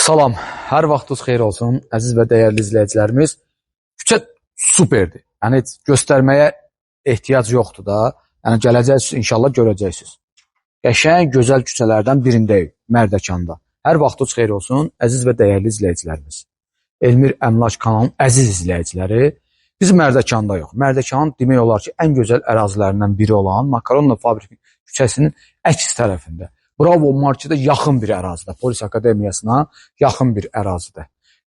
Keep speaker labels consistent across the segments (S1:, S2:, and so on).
S1: Salam, hər vaxtınız xeyir olsun, əziz və dəyərli izləyicilərimiz. Küçə superdir. Yəni heç göstərməyə ehtiyac yoxdur da. Yəni gələcəksiniz, inşallah görəcəksiniz. Qəşəng, gözəl küçələrdən birindəyik, Mərdəkanda. Hər vaxtınız xeyir olsun, əziz və dəyərli izləyicilərimiz. Elmir Əmlak kanalının əziz izləyiciləri. Biz Mərdəkanda yox. Mərdəkanın demək olar ki, ən gözəl ərazilərindən biri olan Makaronla Fabriki küçəsinin əks tərəfində. Bravo marketə yaxın bir ərazidə, Polis Akademiyasına yaxın bir ərazidə.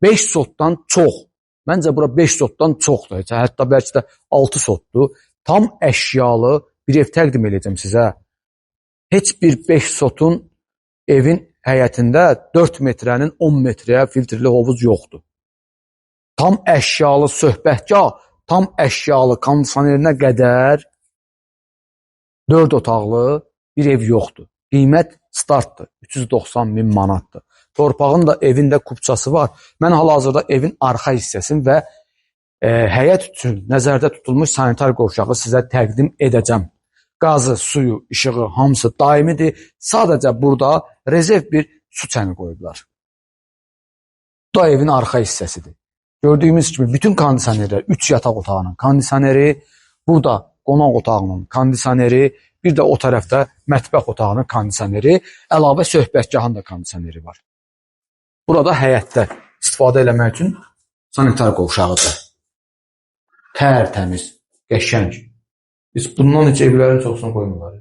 S1: 5 sotdan çox, məncə bura 5 sotdan çoxdur, hətta bəlkə də 6 sotdur. Tam əşyalı bir ev təqdim edəcəm sizə. Heç bir 5 sotun evin həyətində 4 metrənin 10 metrəyə filtrli hovuz yoxdur. Tam əşyalı söhbətgah, tam əşyalı kondisionerinə qədər 4 otaqlı bir ev yoxdur. Qiymət startdır, 390 min manatdır. Torpağın da evində kupçası var. Mən hal-hazırda evin arxa hissəsini və həyət üçün nəzərdə tutulmuş sanitar qovşağı sizə təqdim edəcəm. Qazı, suyu, işığı, hamısı daimidir. Sadəcə burada rezerv bir su çəni qoyublar. Bu da evin arxa hissəsidir. Gördüyümüz kimi bütün kondisionerlər, 3 yataq otağının kondisioneri, burada qonaq otağının kondisioneri, bir də o tərəfdə mətbəx otağının kondisioneri, əlavə söhbətgahın da kondisioneri var. Burada həyətdə istifadə eləmək üçün sanitar qovşağıdır. Tərtəmiz, qəşəng. Biz bundan heç evlərin çoxsunu qoymuyorlar.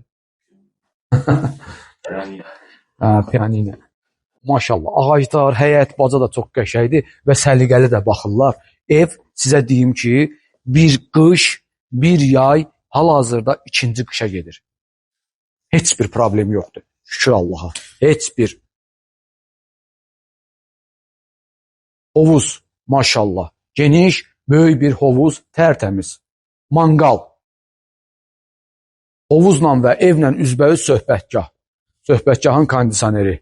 S1: Piyaninə. Maşallah, ağaclar, həyət, baca da çox qəşəngdir və səliqəli də baxırlar. Ev, sizə deyim ki, bir qış, bir yay, hal-hazırda ikinci qışa gedir. Heç bir problem yoxdur. Şükür Allaha. Heç bir. Hovuz, maşallah. Geniş, böyük bir hovuz, tərtəmiz. Manqal. Hovuzla və evlə üzbəüz söhbətgah. Söhbətgahın kondisioneri.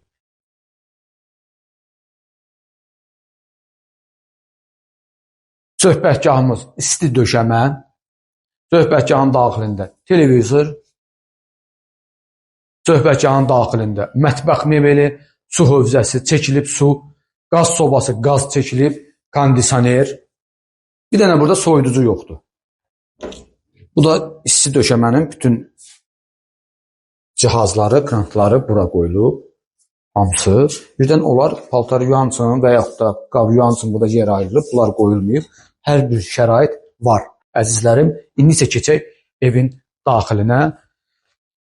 S1: Söhbətgahımız isti döşəmə. Söhbətgahın daxilində televizor. Söhbətgahın daxilində mətbəx mebeli, su hövzəsi çəkilib, su, qaz sobası, qaz çəkilib, kondisioner. Bir dənə burada soyuducu yoxdur. Bu da isti döşəmənin bütün cihazları, krankları bura qoyulub. Hamısı. Birdən onlar paltar yuyansın və yaxud da qab yuyansın, burada yer ayrılıb, bunlar qoyulmayıb. Hər bir şərait var. Əzizlərim, indi isə keçək evin daxilinə.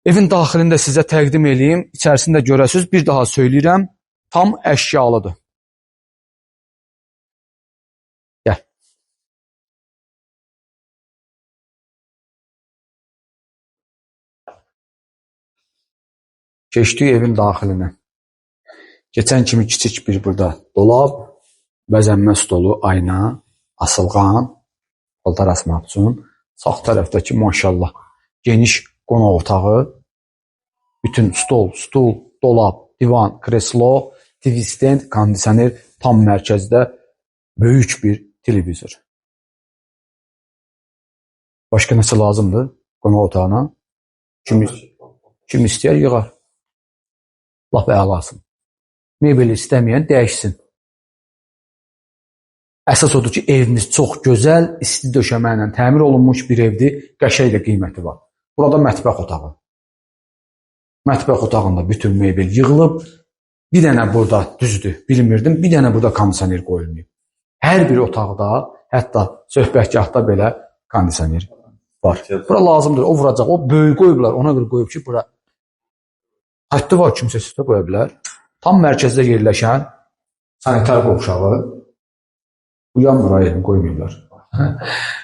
S1: Evin daxilində sizə təqdim edeyim. İçərisində görəsiniz, bir daha söyləyirəm, tam əşyalıdır. Gəl. Keçdik evin daxilinə. Keçən kimi kiçik bir burada dolab, bəzənmə stolu, ayna, asılğan, paltar asmaq üçün. Sağ tərəfdəki maşallah geniş qonaq otağı, bütün stol, stul, dolab, divan, kreslo, TV stand, kondisioner, tam mərkəzdə böyük bir televizor. Başqa nəsə lazımdır qonaq otağına? Kim istəyər yığar. Lap əlasın. Mebeli istəməyən dəyişsin. Əsas odur ki, evimiz çox gözəl, isti döşəmə ilə təmir olunmuş bir evdir, qəşəng də qiyməti var. Burada mətbəx otağı. Mətbəx otağında bütün mebel yığılıb. Bir dənə burada, düzdür, bilmirdim, bir dənə burada kondisioner qoyulmayıb. Hər bir otaqda, hətta söhbətgahda belə kondisioner var. Bura lazımdır, o vuracaq, o böyük qoyublar, ona görə qoyub ki, bura həddi var, kimsə sizdə qoya bilər. Tam mərkəzdə yerləşən sanitar qovşağı. Bu yan buraya qoymuyorlar.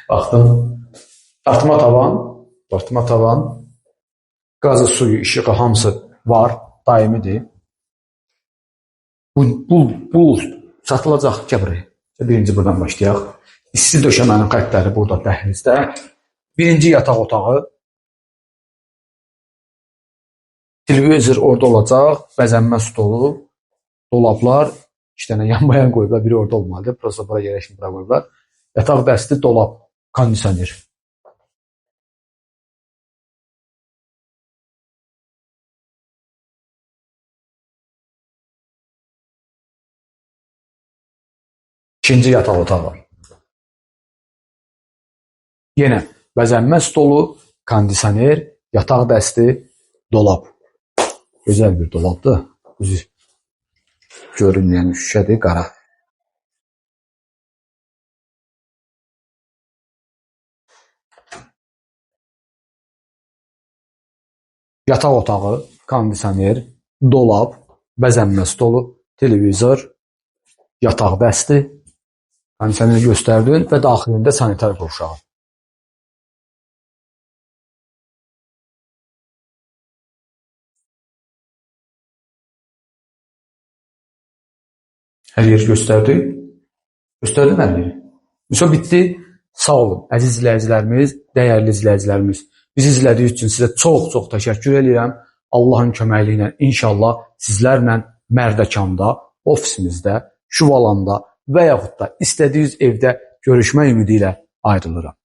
S1: Baxdım. Dartma tavan, qazı, suyu, işığı hamısı var, daimidir. Bu satılacaq. Gəl buraya. Birinci buradan başlayaq. İsti döşəmənin xəttləri burada dəhlizdə. Birinci yataq otağı. Televizor orada olacaq. Bəzənmə stolu, dolablar. 2 dənə yan-bayan qoyublar, biri orada olmalıdır. Prosta bura yerləşmir, bura qoyublar. Yataq dəsti, dolab, kondisioner. İkinci yataq otağı. Yenə bəzənmə stolu, kondisioner, yataq dəsti, dolab. Gözəl bir dolabdır. Üzü görünməyən şüşədir, qara. Yataq otağı, kondisioner, dolab, bəzənmə stolu, televizor, yataq dəsti, kondisioneri göstərdin və daxilində sanitar qovşağı. Hər yeri göstərdi. Göstərdin hər yeri. Müso bitdi. Sağ olun, əziz izləyicilərimiz, dəyərli izləyicilərimiz. Bizi izlədiyiniz üçün sizə çox-çox təşəkkür edirəm. Allahın köməkliyi ilə inşallah sizlərlə Mərdəkanda, ofisimizdə, Şuvalanda və yaxud da istədiyiniz evdə görüşmək ümidi ilə ayrılıram.